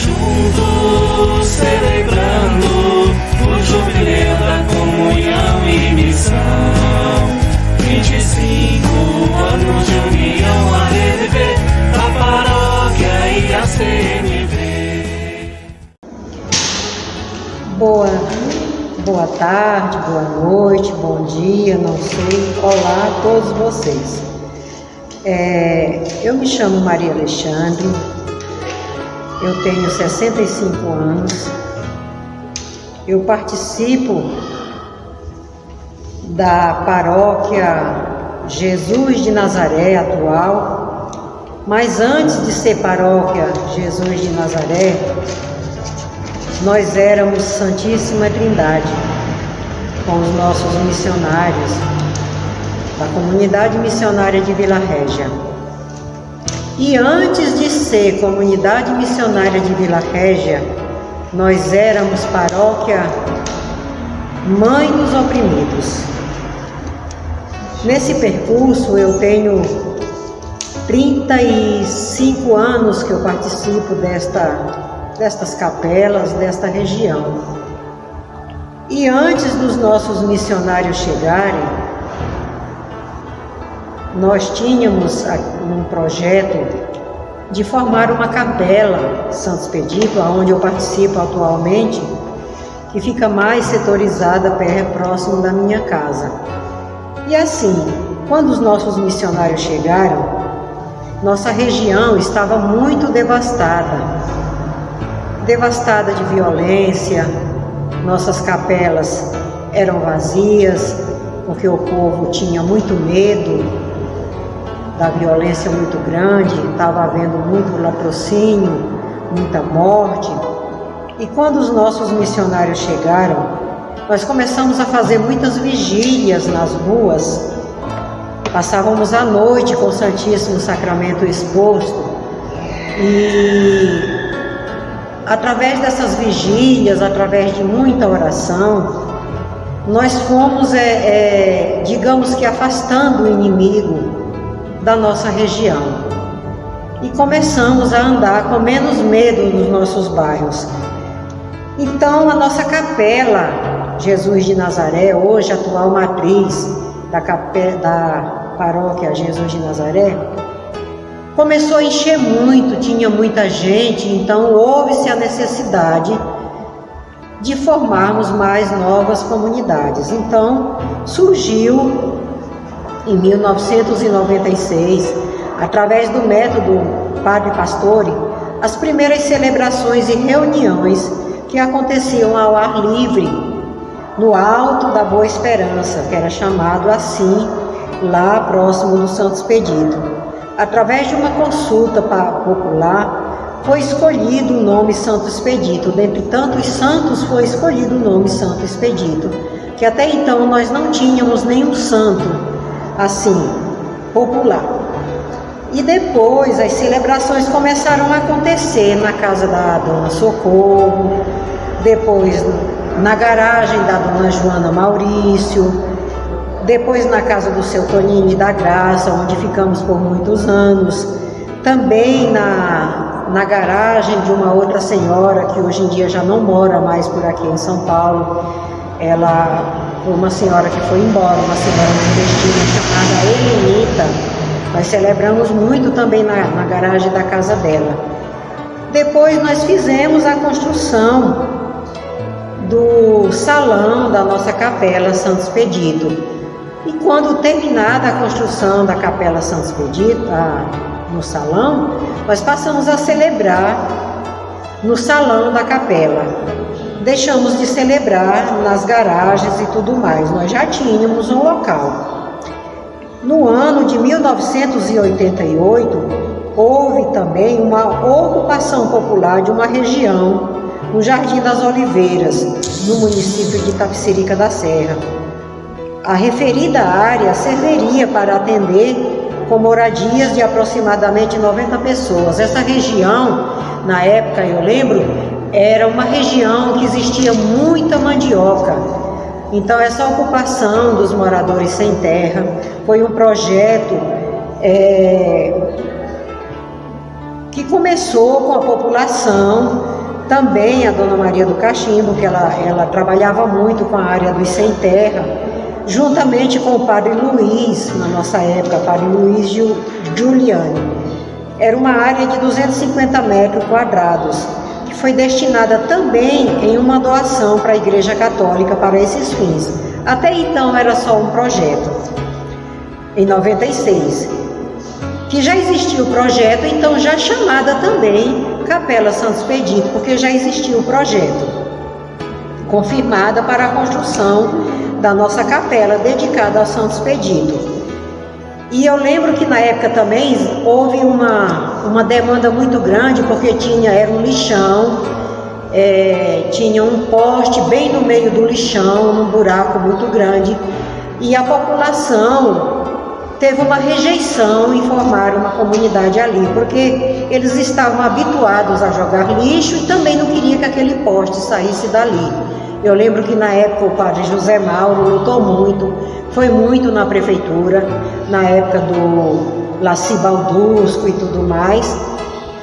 juntos celebrando o jubileu da comunhão e missão. 25 anos de união a reviver, a paróquia e a CNV. Boa tarde, boa noite, bom dia, não sei. Olá a todos vocês. Eu me chamo Maria Alexandre, eu tenho 65 anos, eu participo da paróquia Jesus de Nazaré atual, mas antes de ser paróquia Jesus de Nazaré, nós éramos Santíssima Trindade, com os nossos missionários da comunidade missionária de Vila Régia. E antes de ser comunidade missionária de Vila Régia, nós éramos paróquia Mãe dos Oprimidos. Nesse percurso eu tenho 35 anos que eu participo destas capelas, desta região. E antes dos nossos missionários chegarem, nós tínhamos um projeto de formar uma capela Santo Expedito, onde eu participo atualmente, que fica mais setorizada próximo da minha casa. E assim, quando os nossos missionários chegaram, nossa região estava muito devastada de violência. Nossas capelas eram vazias, porque o povo tinha muito medo da violência muito grande, estava havendo muito latrocínio, muita morte. E quando os nossos missionários chegaram, nós começamos a fazer muitas vigílias nas ruas. Passávamos a noite com o Santíssimo Sacramento exposto. E através dessas vigílias, através de muita oração, nós fomos, digamos que, afastando o inimigo da nossa região. E começamos a andar com menos medo nos nossos bairros. Então, a nossa capela Jesus de Nazaré, hoje atual matriz da paróquia Jesus de Nazaré, começou a encher muito, tinha muita gente, então houve-se a necessidade de formarmos mais novas comunidades. Então, surgiu em 1996, através do método Padre Pastore, as primeiras celebrações e reuniões que aconteciam ao ar livre, no Alto da Boa Esperança, que era chamado assim, lá próximo do Santo Expedito. Através de uma consulta popular, foi escolhido o nome Santo Expedito. Dentre tantos santos, foi escolhido o nome Santo Expedito, que até então nós não tínhamos nenhum santo assim, popular. E depois as celebrações começaram a acontecer na casa da Dona Socorro, depois na garagem da Dona Joana Maurício, depois na casa do seu Tonini da Graça, onde ficamos por muitos anos, também na garagem de uma outra senhora que hoje em dia já não mora mais por aqui em São Paulo. Ela foi uma senhora que foi embora, uma senhora nordestina chamada Helenita. Nós celebramos muito também na garagem da casa dela. Depois nós fizemos a construção do salão da nossa capela Santo Expedito. E quando terminada a construção da capela Santo Expedito, no salão, nós passamos a celebrar no salão da capela. Deixamos de celebrar nas garagens e tudo mais, nós já tínhamos um local. No ano de 1988, houve também uma ocupação popular de uma região no Jardim das Oliveiras, no município de Itapecerica da Serra. A referida área serviria para atender com moradias de aproximadamente 90 pessoas. Essa região, na época eu lembro, era uma região que existia muita mandioca. Então essa ocupação dos moradores sem terra foi um projeto que começou com a população Também a Dona Maria do Cachimbo, que ela trabalhava muito com a área dos sem terra, juntamente com o Padre Luiz, na nossa época, Padre Luiz Giuliani. Era uma área de 250 metros quadrados, que foi destinada também em uma doação para a Igreja Católica para esses fins. Até então era só um projeto. Em 96, que já existia o projeto, então já chamada também Capela Santo Expedito, porque já existia o projeto, confirmada para a construção da nossa capela dedicada ao Santo Expedito. E eu lembro que na época também houve uma demanda muito grande, porque era um lixão, tinha um poste bem no meio do lixão, num buraco muito grande, e a população teve uma rejeição em formar uma comunidade ali, porque eles estavam habituados a jogar lixo e também não queriam que aquele poste saísse dali. Eu lembro que na época o padre José Mauro lutou muito, foi muito na prefeitura, na época do Laci Baldusco e tudo mais,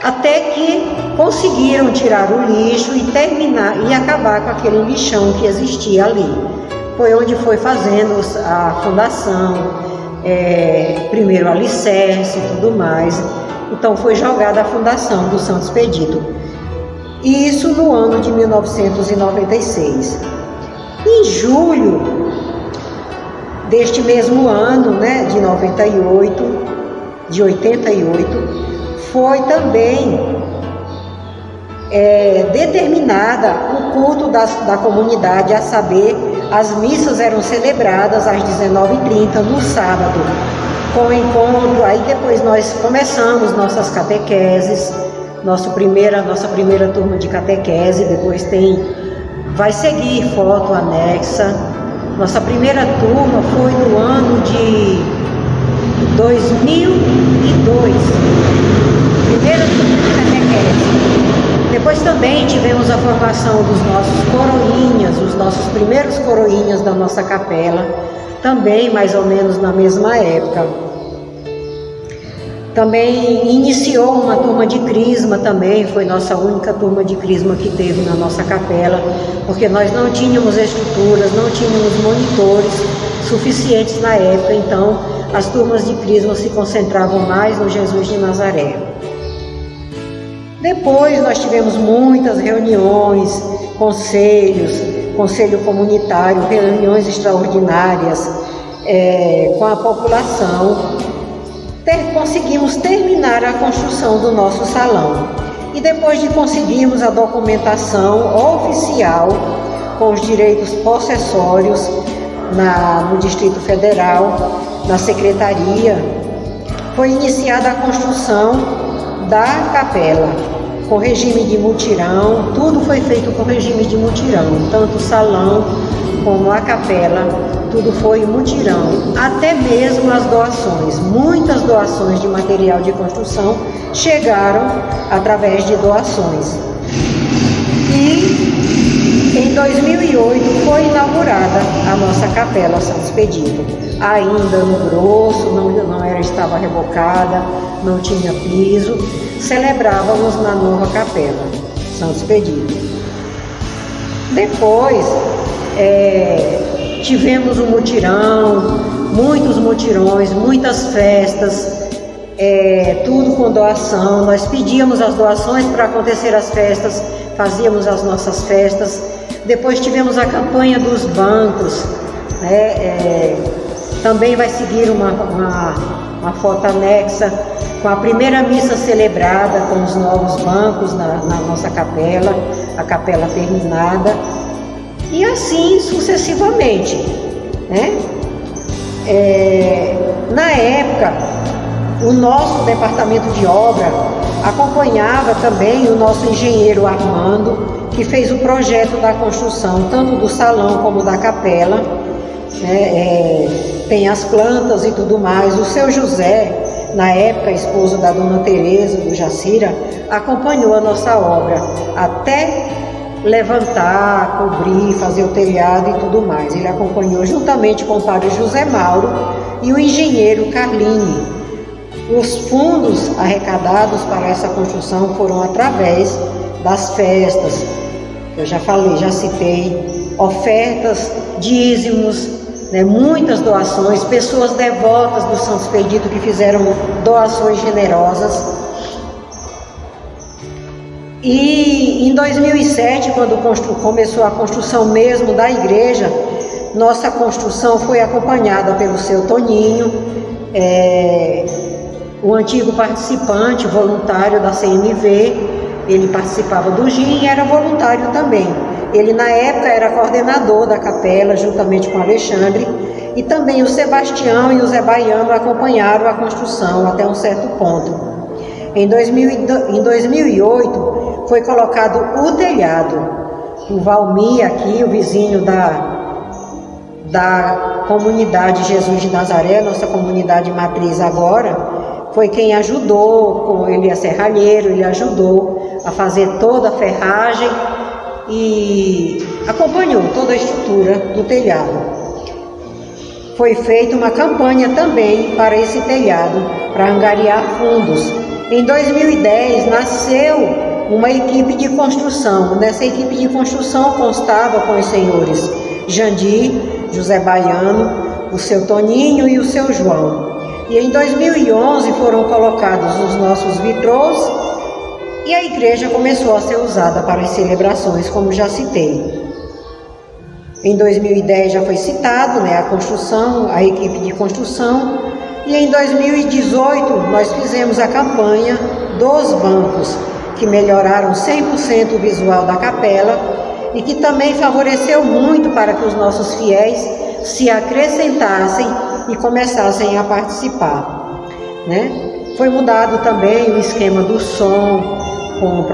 até que conseguiram tirar o lixo e terminar e acabar com aquele lixão que existia ali. Foi onde foi fazendo a fundação, primeiro o alicerce e tudo mais. Então foi jogada a fundação do Santo Expedito. E isso no ano de 1996. Em julho deste mesmo ano, de 88, foi também determinada o culto da comunidade, a saber, as missas eram celebradas às 19h30 no sábado, com encontro. Aí depois nós começamos nossas catequeses, nossa primeira turma de catequese, depois vai seguir foto anexa. Nossa primeira turma foi no ano de 2002, primeira turma de catequese. Depois também tivemos a formação dos nossos coroinhas, os nossos primeiros coroinhas da nossa capela, também mais ou menos na mesma época. Também iniciou uma turma de crisma também, foi nossa única turma de crisma que teve na nossa capela, porque nós não tínhamos estruturas, não tínhamos monitores suficientes na época, então as turmas de crisma se concentravam mais no Jesus de Nazaré. Depois nós tivemos muitas reuniões, conselho comunitário, reuniões extraordinárias com a população. Conseguimos terminar a construção do nosso salão. E depois de conseguirmos a documentação oficial com os direitos possessórios no Distrito Federal, na Secretaria, foi iniciada a construção da capela, com regime de mutirão. Tudo foi feito com regime de mutirão, tanto o salão como a capela, tudo foi mutirão, até mesmo as doações. Muitas doações de material de construção chegaram através de doações. E em 2008 foi inaugurada a nossa capela Santo Expedito, ainda no grosso, estava rebocada, não tinha piso. Celebrávamos na nova capela Santo Expedito. Depois tivemos um mutirão, muitos mutirões, muitas festas, tudo com doação. Nós pedíamos as doações para acontecer as festas, fazíamos as nossas festas. Depois tivemos a campanha dos bancos, também vai seguir uma foto anexa com a primeira missa celebrada com os novos bancos na nossa capela, a capela terminada, e assim sucessivamente, na época, o nosso departamento de obra acompanhava também o nosso engenheiro Armando, que fez o projeto da construção tanto do salão como da capela, tem as plantas e tudo mais. O seu José, na época esposo da dona Tereza, do Jacira, acompanhou a nossa obra até levantar, cobrir, fazer o telhado e tudo mais. Ele acompanhou juntamente com o padre José Mauro e o engenheiro Carline. Os fundos arrecadados para essa construção foram através das festas, que eu já falei, já citei, ofertas, dízimos, né, muitas doações, pessoas devotas do Santo Expedito que fizeram doações generosas. E em 2007, quando começou a construção mesmo da igreja, nossa construção foi acompanhada pelo seu Toninho, o antigo participante, voluntário da CMV. Ele participava do GIM e era voluntário também. Ele na época era coordenador da capela, juntamente com Alexandre, e também o Sebastião e o Zé Baiano acompanharam a construção até um certo ponto. Em 2008 foi colocado o telhado. O Valmir aqui, o vizinho da comunidade Jesus de Nazaré, nossa comunidade matriz agora, foi quem ajudou, ele é serralheiro, ele ajudou a fazer toda a ferragem e acompanhou toda a estrutura do telhado. Foi feita uma campanha também para esse telhado, para angariar fundos. Em 2010 nasceu uma equipe de construção. Nessa equipe de construção constava com os senhores Jandir, José Baiano, o seu Toninho e o seu João. E em 2011 foram colocados os nossos vitrôs e a igreja começou a ser usada para as celebrações, como já citei. Em 2010 já foi citado, né, a construção, a equipe de construção. E em 2018 nós fizemos a campanha dos bancos, que melhoraram 100% o visual da capela e que também favoreceu muito para que os nossos fiéis se acrescentassem e começassem a participar, né? Foi mudado também o esquema do som, com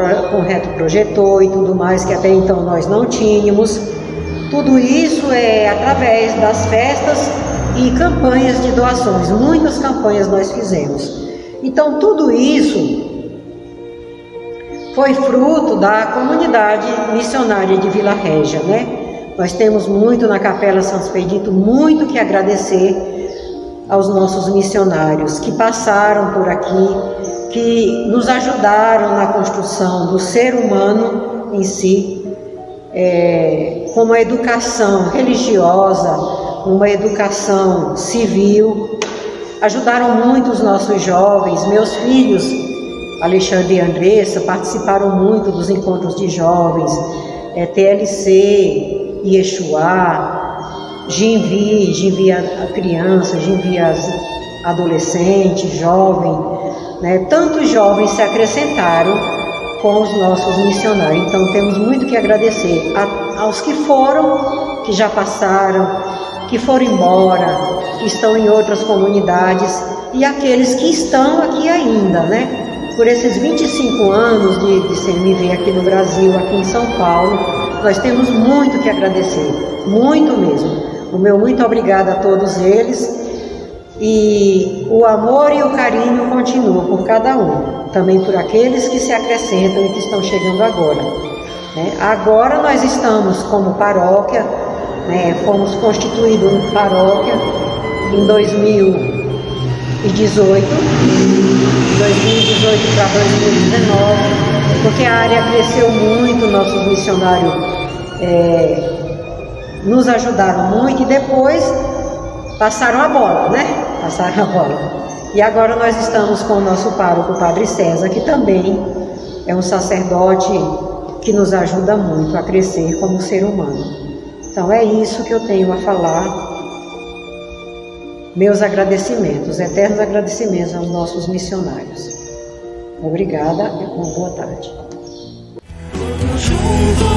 retroprojetor e tudo mais, que até então nós não tínhamos. Tudo isso é através das festas e campanhas de doações. Muitas campanhas nós fizemos. Então tudo isso foi fruto da comunidade missionária de Vila Régia, né? Nós temos muito na Capela Santo Expedito, muito que agradecer aos nossos missionários que passaram por aqui, que nos ajudaram na construção do ser humano em si, com uma educação religiosa, uma educação civil. Ajudaram muito os nossos jovens. Meus filhos, Alexandre e Andressa, participaram muito dos encontros de jovens, TLC, Iexuá, Ginvi a criança, Ginvi as adolescentes, jovem, né? Tantos jovens se acrescentaram com os nossos missionários. Então temos muito que agradecer aos que foram, que já passaram, que foram embora, que estão em outras comunidades e aqueles que estão aqui ainda, né? Por esses 25 anos de CMV aqui no Brasil, aqui em São Paulo, nós temos muito que agradecer, muito mesmo. O meu muito obrigada a todos eles, e o amor e o carinho continuam por cada um, também por aqueles que se acrescentam e que estão chegando agora, né? Agora nós estamos como paróquia, né? Fomos constituídos em paróquia em 2018 para 2019, porque a área cresceu muito, nossos missionários nos ajudaram muito e depois passaram a bola, né? Passaram a bola. E agora nós estamos com o nosso pároco, o Padre César, que também é um sacerdote que nos ajuda muito a crescer como ser humano. Então é isso que eu tenho a falar. Meus agradecimentos, eternos agradecimentos aos nossos missionários. Obrigada e uma boa tarde. Todos juntos.